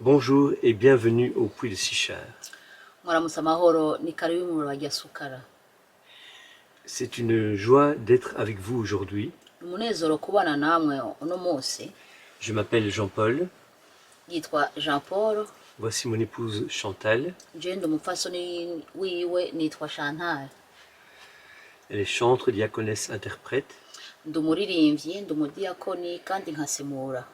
Bonjour et bienvenue au Puy de Sichar. Mwaramutse amahoro ni karibu mu rwa Sukara. C'est une joie d'être avec vous aujourd'hui. Umunezero kubana namwe uno munsi. Je m'appelle Jean-Paul. Yitwa Jean Paul. Voici mon épouse Chantal. Je ndi umupfasoni wiwe nitwa Chantal. Elle est chantre, diaconesse, interprète. Ndi umuririmbyi, ndi umudiakoni kandi nkasemura.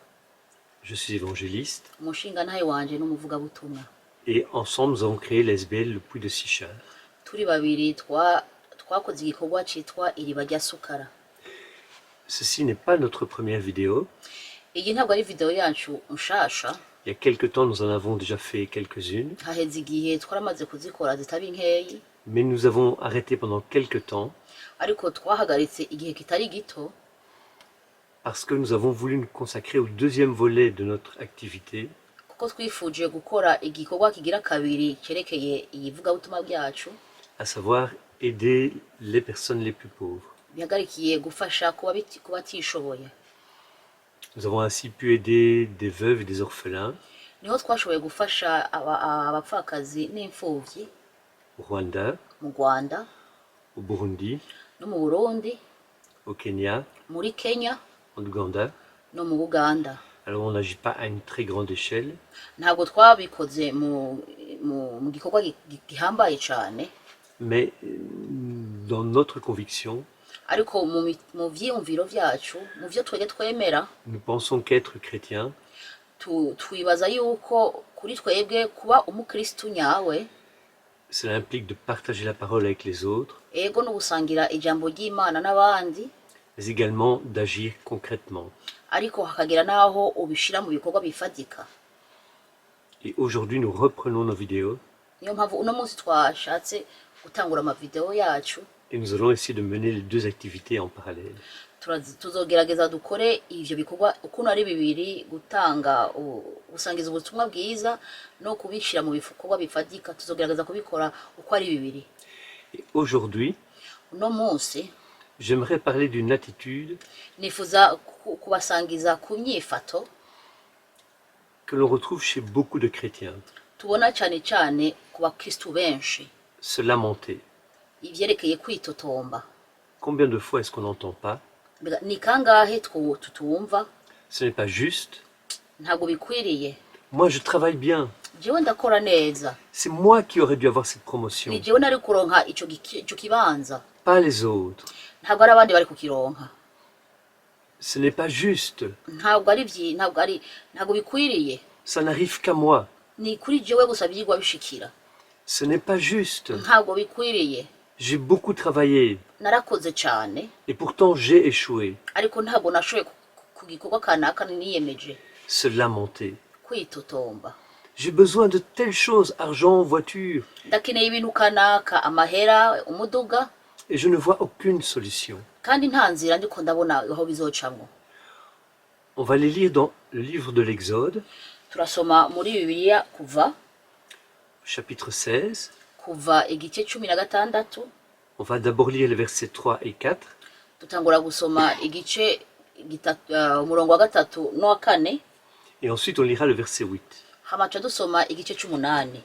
Je suis évangéliste. Umushingantahe wanje n'umuvugabutumwa. Et ensemble nous avons créé l'SBL le Puy de Sichar. Turi babiri twakoze igikorwa citwa iriba rya Sukara. Ceci n'est pas notre première vidéo. Iyi ntabwo ari video yacu nshasha. Il y a quelque temps nous en avons déjà fait quelques-unes. Haheze igihe twaramaze kuzikora zitabi nkeyi. Mais nous avons arrêté pendant quelque temps. Ariko twahagaritse igihe kitari gito. Parce que nous avons voulu nous consacrer au deuxième volet de notre activité. Kuko twifuje gukora igikorwa kigira kabiri cyerekeye iyivugabutumwa byacu. À savoir aider les personnes les plus pauvres. Bihagarikiye gufasha kubatishoboye. Nous avons ainsi pu aider des veuves et des orphelins. Niho twashoboye gufasha abapfakazi n'imfuvyi. Au Rwanda, mu Rwanda, au Burundi, no mu Burundi, au Kenya, muri Kenya, en Ouganda. no mu Uganda. Alors on n'agit pas à une très grande échelle. Ntabwo twabikoze mu gikorwa gihambaye cyane. Mais dans notre conviction, ariko mu vyiyumviro vyacu, mu vyo twege twemera, nous pensons qu'être chrétien, twibaza yuko kuri twebwe kuba umukristo nyawe, cela implique de partager la parole avec les autres, ego no gusangira ijambo ry'Imana n'abandi, mais également d'agir concrètement. Ariko hakagira naho ubishira mu bikorwa bifatika. Et aujourd'hui nous reprenons nos vidéos. Niyo mpamvu uno munsi twashatse gutangura ama video yacu. Et nous allons essayer de mener les deux activités en parallèle. Tuzogerageza dukore ivyo bikorwa ukuntu ari bibiri, gusangiza ubutumwa bwiza no kubishira mu bikorwa bifatika. Tuzogerageza kubikora uko ari bibiri. Et aujourd'hui, uno munsi j'aimerais parler d'une attitude nifuza kubasangiza ku myifato que l'on retrouve chez beaucoup de chrétiens. Tubona cyane cyane ku bakristo benshi. Se lamenter. Ivyerekeye kwitotomba. Combien de fois est-ce qu'on n'entend pas? Ni kangahe tutumva? Ce n'est pas juste. Ntabwo bikwiriye. Moi je travaille bien. Jewe ndakora neza. C'est moi qui aurais dû avoir cette promotion. Ni jewe nari kuronka ico kibanza. Pas les autres. Ntabwo ari abandi bari kukironka. Ce n'est pas juste. Ntabwo bikwiriye. Ça n'arrive qu'à moi. Ni kuri jewe gusa byigwa bishikira. Ce n'est pas juste. Ntabwo bikwiriye. J'ai beaucoup travaillé. Narakoze cyane. Et pourtant j'ai échoué. Ariko ntabwo nashoboye kugikorwa kanaka niyemeje. Se lamenter. Kwitotomba. J'ai besoin de telles choses, argent, voiture. Ndakeneye ibintu kanaka, amahera, umuduga. Et je ne vois aucune solution. Kandi nta nzira ndiko ndabona aho bizocamwo. On va les lire dans le livre de l'Exode. Turasoma muri Bibiliya kuva chapitre 16. Kuva igice 16. On va d'abord lire les versets 3 et 4. Tutangura gusoma igice umurongo wa 3 no wa 4. Et ensuite on lira le verset 8. Hamaca dusoma igice 8.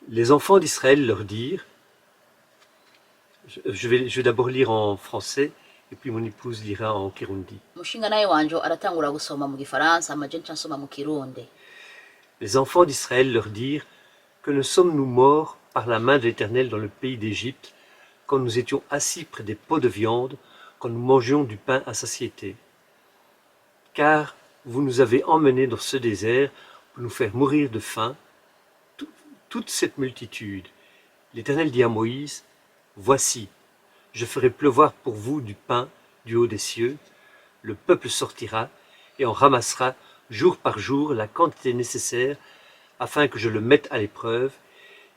Les enfants d'Israël leur dirent, je vais d'abord lire en français et puis mon épouse lira en kirundi. Mushinganaye wanje aratangura gusoma mu gifaransa, amaje nsoma mu kirundi. Les enfants d'Israël leur dirent, que ne sommes-nous morts par la main de l'Éternel dans le pays d'Égypte, quand nous étions assis près des pots de viande, quand nous mangions du pain à satiété. Car vous nous avez emmenés dans ce désert pour nous faire mourir de faim, toute cette multitude. L'Éternel dit à Moïse, voici, je ferai pleuvoir pour vous du pain du haut des cieux, le peuple sortira et en ramassera jour par jour la quantité nécessaire afin que je le mette à l'épreuve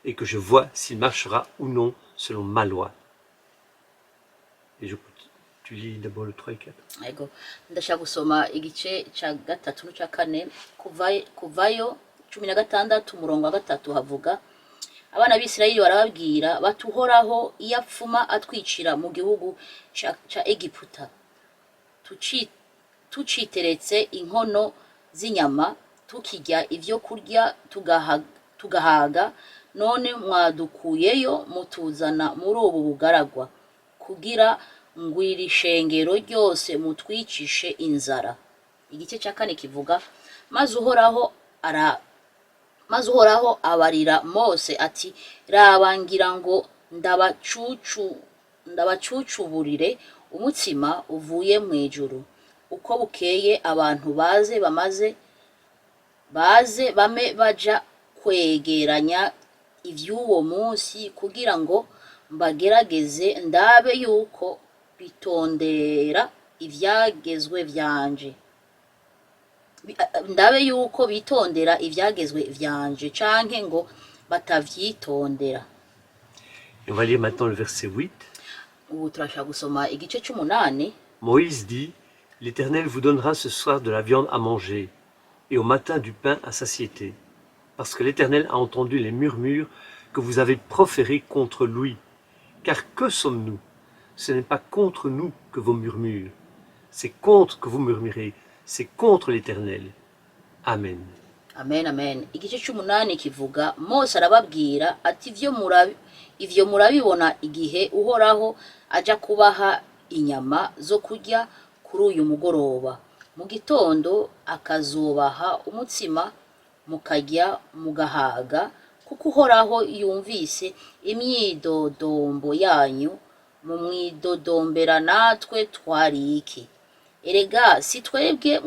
et que je vois s'il marchera ou non selon ma loi. Et tu lis d'abord le 3 et 4. Ego, ndashaka gusoma igice ca 3 no ca 4 kuvayo 16 umurongo wa 3 havuga abana b'Isirayeli barababwira batuhoraho iyapfuma atwicira mu gihugu ca Egiputa tuciteretse inkono z'inyama tukirya ibyo kurya tugahaga, none mwadukuyeyo mutuzana muri ubu bugaragwa kugira ngo iri shengero ryose mutwicishe inzara. Igice cya kane kivuga maze uhoraho abarira Mose ati raba ngira ngo ndabacucuburire umutsima uvuye mu ijuru, uko bukeye abantu bame baja kwegeranya iby'uwo munsi kugira ngo mbagerageze ndabe yuko bitondera ibyagezwe vyanje canke ngo batavyitondera. Et on va lire maintenant le verset 8. Ubu turashaka gusoma igice c'umunani. Moïse dit, l'Éternel vous donnera ce soir de la viande à manger, et au matin du pain à satiété, parce que l'Éternel a entendu les murmures que vous avez proférés contre lui. Car que sommes-nous? Ce n'est pas contre nous que vous murmurez, c'est contre que vous murmurez, c'est contre l'Éternel. Amen. Amen, amen. Igice c'umunani kivuga Mose arababwira ati ivyo murabibona igihe uhoraho aja kubaha inyama zo kurya kuri uyu mugoroba. Mu gitondo akazubaha umutsima mukarya mugahaga, kuko uhoraho yumvise imyidodombo yanyu, mumwidodombera natwe twari iki? Erega si twebwe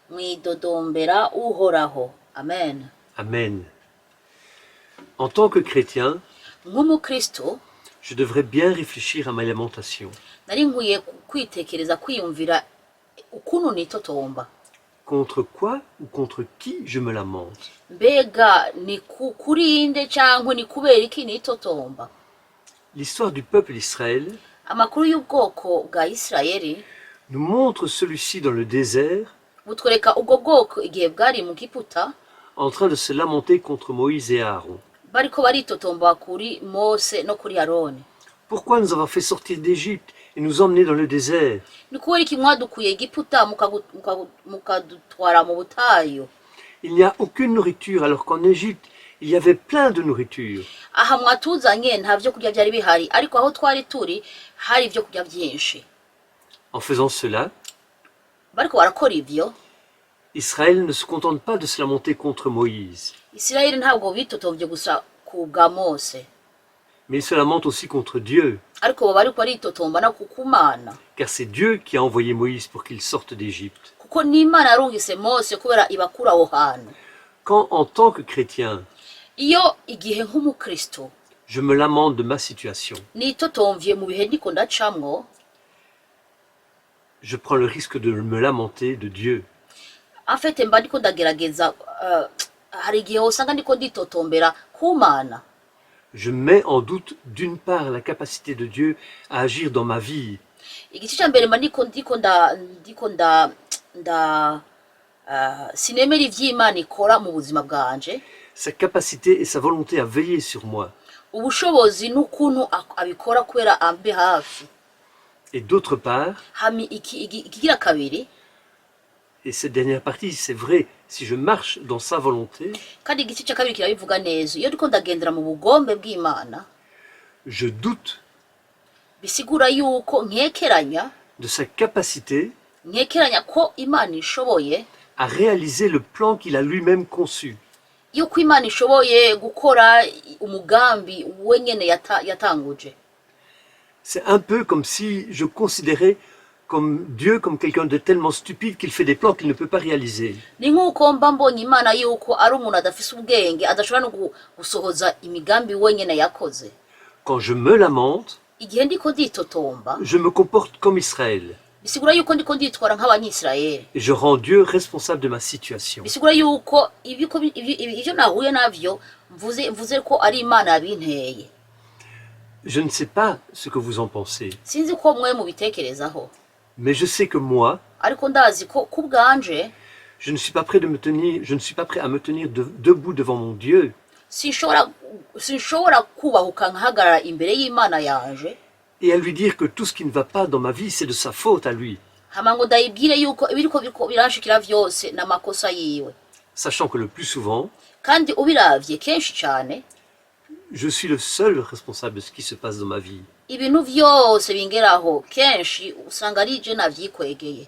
mwidodombera uhoraho. Amen. Amen. En tant que chrétien, nk'umukristo je devrais bien réfléchir à ma lamentation. nari nkwiye kwitekereza kwiyumvira ukuntu nitotomba. Contre quoi ou contre qui je me lamente? Mbega ni kurinde cyangwa ni kubera iki nitotomba? L'histoire du peuple d'Israël Amakuru y'ubwoko bwa Isirayeli nous montre celui-ci dans le désert, butwereka ubwo bwoko igihe bwari mu Giputa, en train de se lamenter contre Moïse et Aaron. bariko baritotomba kuri Mose no kuri Aroni. Pourquoi nous avoir fait sortir d'Égypte et nous emmener dans le désert? Ni kubera iki mwadukuye Egiputa mukadutwara mu butayu? Il n'y a aucune nourriture alors qu'en Égypte, il y avait plein de nourriture. Aha mwatuzanye nta vyo kurya byari bihari, ariko aho twari turi hari vyo kurya byinshi. En faisant cela, Bariko barakora ivyo, Israël ne se contente pas de se lamenter contre Moïse, Isirayeli ntabwo bitotomvye gusa ku bwa Mose, mais il se lamente aussi contre Dieu, ariko bo bariko baritotomba no kukumana, car c'est Dieu qui a envoyé Moïse pour qu'il sorte d'Égypte. kuko n'Imana yarungise Mose kubera ibakura aho hantu. Quand, en tant que chrétien, Iyo igihe nk'umukristo je me lamente de ma situation, nitotomvye mu bihe ndiko ndacamwo, je prends le risque de me lamenter de Dieu. afite mba ndiko ndagerageza hari igihe usanga ndiko nditotombera ku Mana. Je mets en doute d'une part la capacité de Dieu à agir dans ma vie, Igice cya mbere mba sinemera ivy'Imana ikora mu buzima bwanje, sa capacité et sa volonté à veiller sur moi. ubushobozi n'ukuntu abikora kubera ambe hafi. Et d'autre part, Hami ikigira kabiri, et cette dernière partie, c'est vrai, si je marche dans sa volonté, kandi igice cya kabiri kirabivuga neza, iyo ndiko ndagendera mu bugombe bw'Imana, je doute bisigura yuko nkekeranya de sa capacité ko Imana ishoboye, à réaliser le plan qu'il a lui-même conçu. yuko Imana ishoboye gukora umugambi we nyene yatanguje. C'est un peu comme si je considérais comme Dieu comme quelqu'un de tellement stupide qu'il fait des plans qu'il ne peut pas réaliser. Ni nk'uko mba mbonye Imana yuko ari umuntu adafise ubwenge, adashobora no gusohoza imigambi we nyene yakoze. Quand je me lamente, Igihe ndiko nditotomba, je me comporte comme Israël bisigura yuko ndiko nditwara nk'abanyisirayeli, et je rends Dieu responsable de ma situation. bisigura yuko ivyo nahuye navyo mvuze ko ari Imana yabinteye. Je ne sais pas ce que vous en pensez, Sinzi ko mwe mubitekerezaho, mais je sais que moi, ariko ndazi ko ku bwanje je ne suis pas prêt à me tenir debout devant mon Dieu sinshobora kubahuka nkahagarara imbere y'Imana yanje et à lui dire que tout ce qui ne va pas dans ma vie, c'est de sa faute à lui. hama ngo ndayibwire yuko ibiriko biranshikira vyose n'amakosa yiwe, sachant que le plus souvent, kandi ubiravye kenshi cane je suis le seul responsable de ce qui se passe dans ma vie. ibintu vyose bingeraho kenshi usanga ari je navyikwegeye.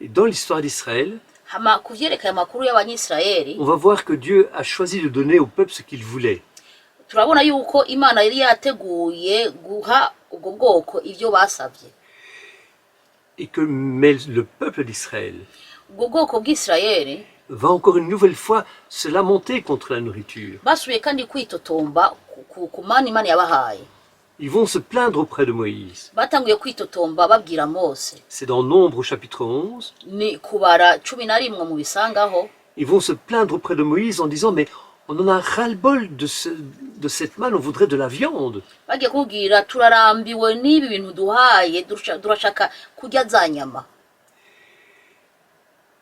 Et dans l'histoire d'Israël, Hama kuvyerekeye amakuru y'abanyisirayeli on va voir que Dieu a choisi de donner au peuple ce qu'il voulait. turabona yuko Imana yari yateguye guha ubwo bwoko ivyo basavye. Mais le peuple d'Israël Ubwo bwoko bw'Isirayeli va encore une nouvelle fois se lamenter contre la nourriture. basubiye kandi kwitotomba ku mana Imana yabahaye. Ils vont se plaindre auprès de Moïse. Batanguye kwitotomba babwira Mose. C'est dans Nombre au chapitre 11. Ni kubara 11 mu bisangaho. Ils vont se plaindre auprès de Moïse en disant mais on en a ras-le-bol de cette manne, on voudrait de la viande. Bagiye kubwira turarambiwe n'ibi bintu duhaye durashaka kurya za nyama.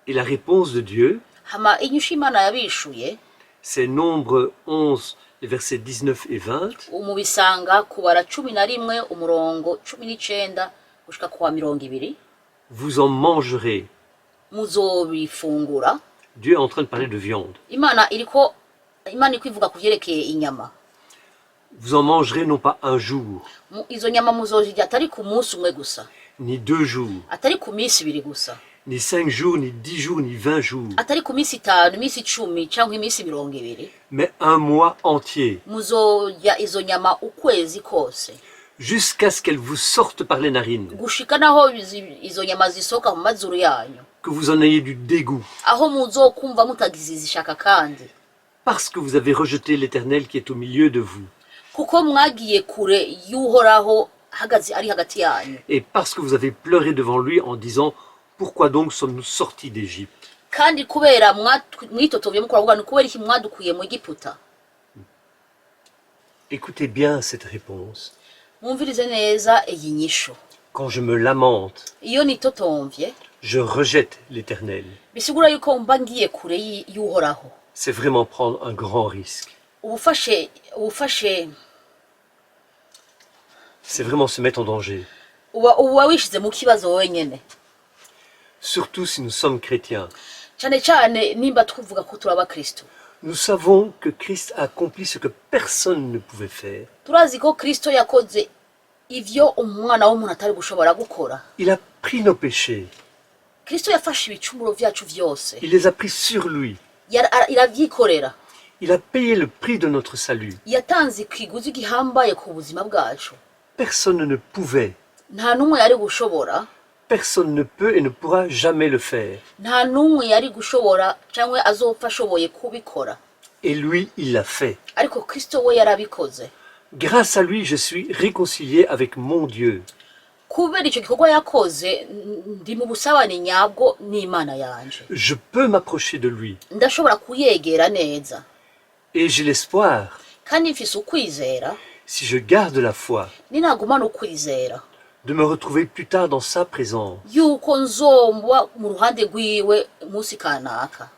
Et la réponse de Dieu, Hama inyishu Imana yabishuye c'est Nombre 11, les versets 19 et 20. mu bisanga kubara 11 umurongo 19 gushika kwa 20. Vous en mangerez. Muzobifungura. Dieu est en train de parler de viande. Imana iko ivuga kuvyerekeye inyama. Vous en mangerez non pas un jour, Izo nyama muzozirya atari ku munsi umwe gusa, ni 2 jours, atari ku minsi 2 gusa, ni 5 jours, ni 10 jours, ni 20 jours, atari ku minsi 5, iminsi 10 cyangwa iminsi 20. mais un mois entier, Muzorya izo nyama ukwezi kose, jusqu'à ce qu'elles vous sortent par les narines, gushika naho izo nyama zisoka mu mazuru yanyu, que vous en ayez du dégoût, aho muzokumva mutagizishaka kandi, parce que vous avez rejeté l'Éternel qui est au milieu de vous, kuko mwagiye kure y'uhoraho ari hagati yanyu, et parce que vous avez pleuré devant lui en disant pourquoi donc sommes-nous sortis d'Égypte. kandi kubera mwitotovye mukora kuvuga ni kubera iki mwadukuye mu Egiputa. Écoutez bien cette réponse. Mwumvirize neza iyi nyisho. Quand je me lamente, Iyo nitotomvye je rejette l'Éternel. bisigura yuko mba ngiye kure y'uhoraho. C'est vraiment prendre un grand risque. Ubufashe C'est vraiment se mettre en danger. uba wishize mu kibazo wenyene. Surtout si nous sommes chrétiens. Cyane cyane nimba tuvuga ko turaba Kristo. Nous savons que Christ a accompli ce que personne ne pouvait faire. Turazi ko Kristo yakoze ivyo umwana w'umuntu atari gushobora gukora. Il a pris nos péchés. Kristo yafashe ibicumuro vyacu vyose. Il les a pris sur lui. Iravyikorera. Il a payé le prix de notre salut. Yatanze ikiguzi gihambaye ku buzima bwacu. Personne ne pouvait. Nta numwe yari gushobora. Personne ne peut et ne pourra jamais le faire. Nta numwe yari gushobora cyangwa azopfa ashoboye kubikora. Et lui, il l'a fait. Ariko Kristo we yarabikoze. Grâce à lui, je suis réconcilié avec mon Dieu. Kubera icyo gikorwa yakoze ndi mu busabane nyabwo n'Imana yanje. Je peux m'approcher de lui. Ndashobora kuyegera neza. Et j'ai l'espoir, Kandi mfise ukwizera, si je garde la foi, ninagumana ukwizera, de me retrouver plus tard dans sa présence. yuko nzombwa mu ruhande rwiwe umunsi kanaka.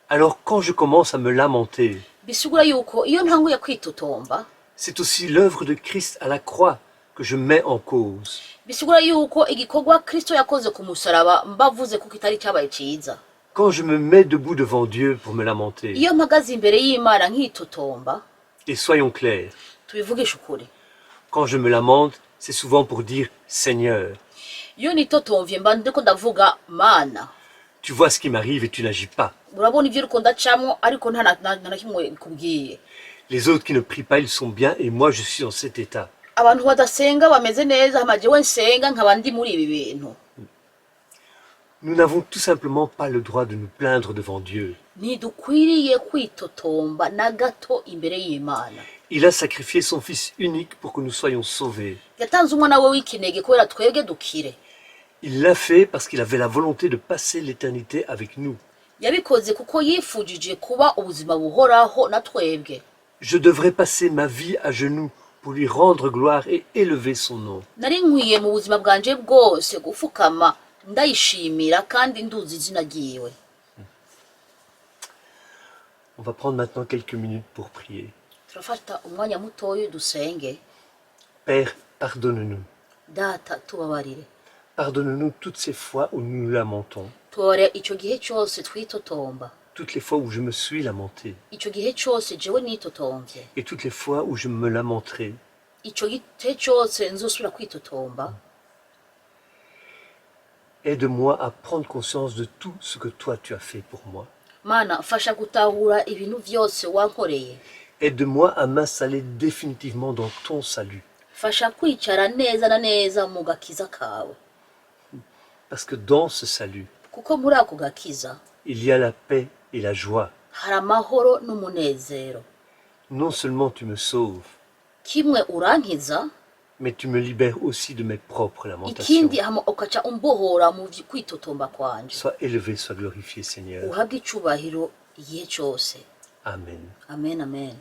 Alors quand je commence à me lamenter, Bisigura yuko iyo ntanguye kwitotomba, c'est aussi l'œuvre de Christ à la croix que je mets en cause. bisigura yuko igikorwa Kristo yakoze ku musaraba mbavuze kuko kitari cyabaye ciza. Quand je me mets debout devant Dieu pour me lamenter, Iyo mpagaze imbere y'Imana nkitotomba, et soyons clairs, tubivugisha ukuri. quand je me lamente, c'est souvent pour dire Seigneur, Iyo nitotomvye mba ndiko ndavuga Mana, tu vois ce qui m'arrive et tu n'agis pas. urabona ivyo uriko ndacamwo ariko nta kimwe kubwiye. Les autres qui ne prient pas, ils sont bien et moi je suis dans cet état. Abantu badasenga bameze neza hamajewe nsenga nkaba ndi muri ibi bintu. Nous n'avons tout simplement pas le droit de nous plaindre devant Dieu. Ntidukwiriye kwitotomba na gato imbere y'Imana. Il a sacrifié son Fils unique pour que nous soyons sauvés. Yatanze umwana we w'ikinege kubera twebwe dukire. Il l'a fait parce qu'il avait la volonté de passer l'éternité avec nous. Yabikoze kuko yifujije kuba ubuzima buhoraho na twebwe. Je devrais passer ma vie à genoux pour lui rendre gloire et élever son nom. Nari nkwiye mu buzima bwanje bwose gufukama ndayishimira kandi nduzi izina ryiwe. On va prendre maintenant quelques minutes pour prier. Turafata umwanya mutoya dusenge. Père, pardonne-nous. Data tubabarire. Pardonne-nous toutes ces fois où nous nous lamentons, tore icyo gihe cyose twitotomba, toutes les fois où je me suis lamenté, icyo gihe cyose jewe nitotomvye, et toutes les fois où je me lamenterai. icyo gihe cyose nzosubira kwitotomba. Aide-moi à prendre conscience de tout ce que toi tu as fait pour moi. Mana mfasha gutahura ibintu byose wankoreye, Aide-moi à m'installer définitivement dans ton salut. fasha kwicara neza na neza mu gakiza kawe, Parce que dans ce salut, kuko muri ako gakiza il y a la paix et la joie. hari amahoro n'umunezero. Non seulement tu me sauves, Kimwe urankiza, mais tu me libères aussi de mes propres lamentations. ikindi hama ukaca umbohora mu kwitotomba kwanje. Sois élevé, sois glorifié, Seigneur. Uhabwe icubahiro igihe cyose. Amen. Amen, amen.